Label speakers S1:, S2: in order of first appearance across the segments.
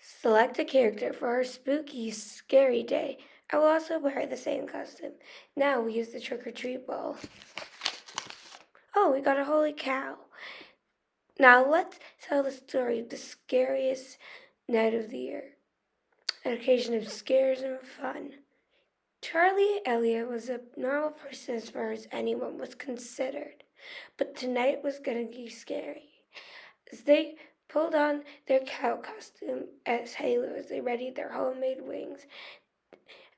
S1: Select a character for our spooky, scary day. I will also wear the same costume. Now we use the trick or treat ball. Oh, we got a holy cow. Now let's tell the story of the scariest night of the year. An occasion of scares and fun. Charlie Elliott was a normal person as far as anyone was considered, but tonight was gonna be scary. As they pulled on their cow costume as halos, they readied their homemade wings.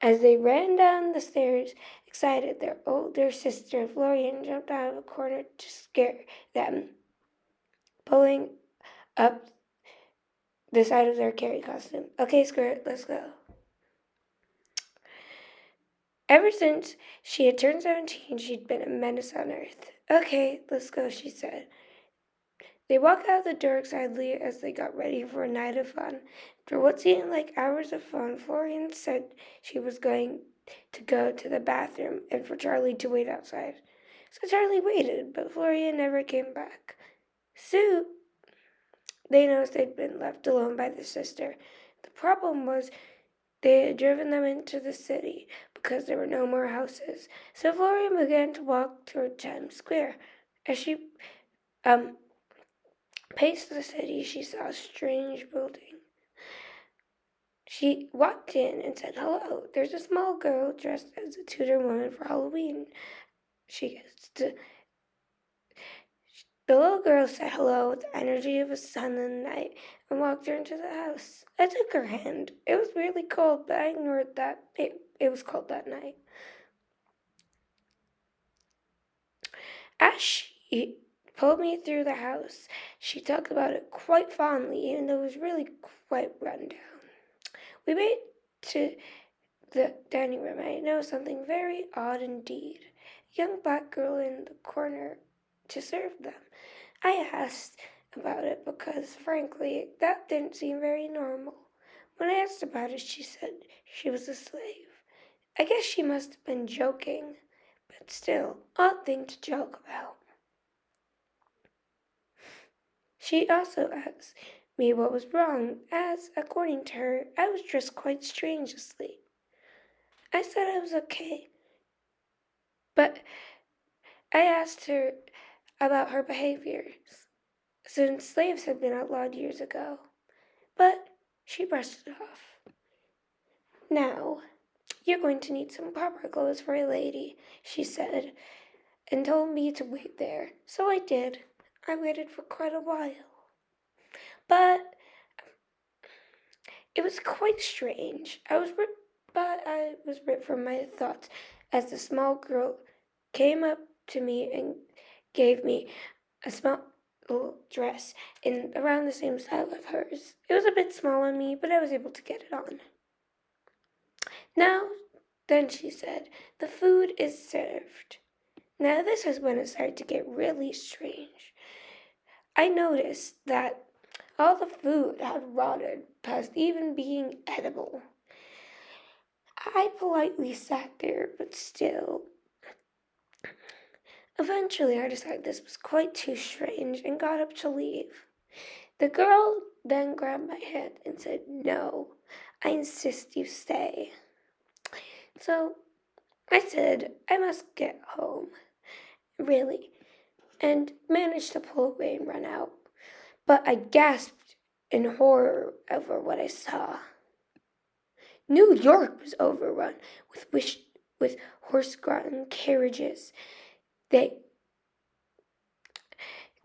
S1: As they ran down the stairs, excited, their older sister Florian jumped out of a corner to scare them, pulling up the side of their carry costume. Okay, Skirt, let's go. Ever since she had turned 17, she'd been a menace on Earth. Okay, let's go, she said. They walked out the door excitedly as they got ready for a night of fun. After what seemed like hours of fun, Florian said she was going to go to the bathroom and for Charlie to wait outside. So Charlie waited, but Florian never came back. Soon, they noticed they'd been left alone by their sister. The problem was they had driven them into the city because there were no more houses. So Florian began to walk toward Times Square. As she paced the city, she saw a strange building. She walked in and said, "Hello, there's a small girl dressed as a Tudor woman for Halloween." She the little girl said hello with the energy of a sun in the night and walked her into the house. I took her hand. It was really cold, but I ignored that. It was cold that night. As she pulled me through the house, she talked about it quite fondly, even though it was really quite run down. We made to the dining room. I noticed something very odd indeed. A young black girl in the corner to serve them. I asked about it because, frankly, that didn't seem very normal. When I asked about it, she said she was a slave. I guess she must have been joking, but still, odd thing to joke about. She also asked me what was wrong, as, according to her, I was dressed quite strangely. I said I was okay, but I asked her about her behaviors, since slaves had been outlawed years ago, but she brushed it off. "Now, you're going to need some proper clothes for a lady," she said, and told me to wait there. So I did. I waited for quite a while. But it was quite strange. I was ripped from my thoughts as the small girl came up to me and gave me a small little dress in around the same style of hers. It was a bit small on me, but I was able to get it on. "Now, then," she said, "the food is served." Now this is when it started to get really strange. I noticed that all the food had rotted past even being edible. I politely sat there, but still. Eventually, I decided this was quite too strange and got up to leave. The girl then grabbed my hand and said, "No, I insist you stay." So I said, I must get home, really, and managed to pull away and run out. But I gasped in horror over what I saw. New York was overrun with horse-drawn carriages. They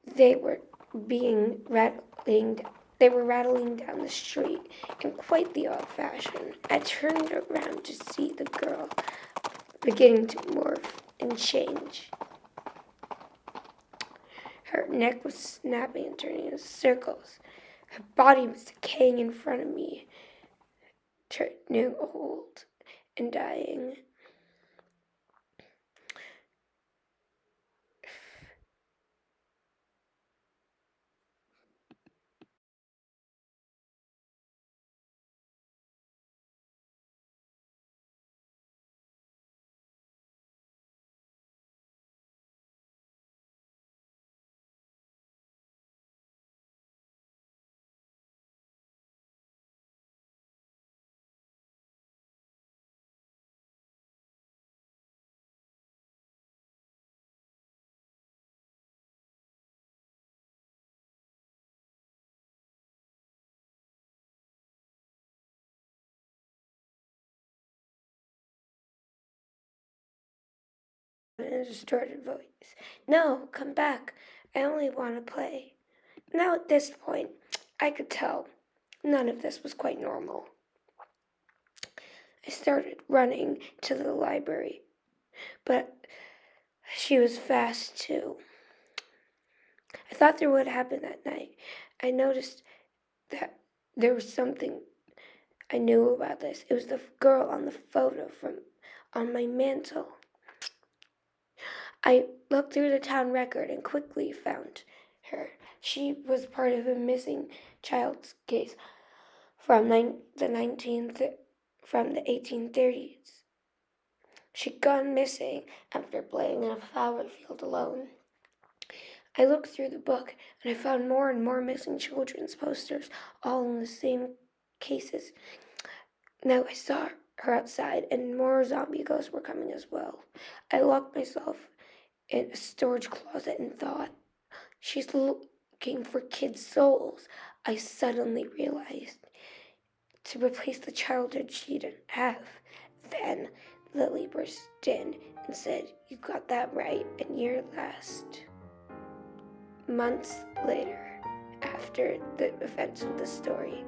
S1: they were being rattling they were rattling down the street in quite the odd fashion. I turned around to see the girl beginning to morph and change. Her neck was snapping and turning in circles. Her body was decaying in front of me, turning old and dying. in a distorted voice. No, come back. I only want to play. Now at this point, I could tell none of this was quite normal. I started running to the library, but she was fast too. I thought there would happen that night. I noticed that there was something I knew about this. It was the girl on the photo on my mantle. I looked through the town record and quickly found her. She was part of a missing child's case from the 1830s. She'd gone missing after playing in a flower field alone. I looked through the book and I found more and more missing children's posters, all in the same cases. Now I saw her outside, and more zombie ghosts were coming as well. I locked myself in a storage closet and thought, she's looking for kids' souls. I suddenly realized to replace the childhood she didn't have. Then Lily burst in and said, "You got that right, and you're last." Months later, after the events of the story,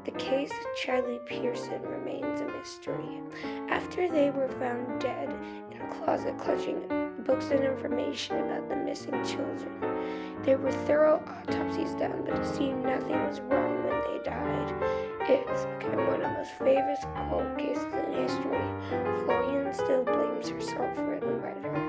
S1: the case of Charlie Pearson remains a mystery. After they were found dead in a closet clutching books and information about the missing children, there were thorough autopsies done, but it seemed nothing was wrong when they died. It's become one of the most famous cold cases in history. Florian still blames herself for the murder.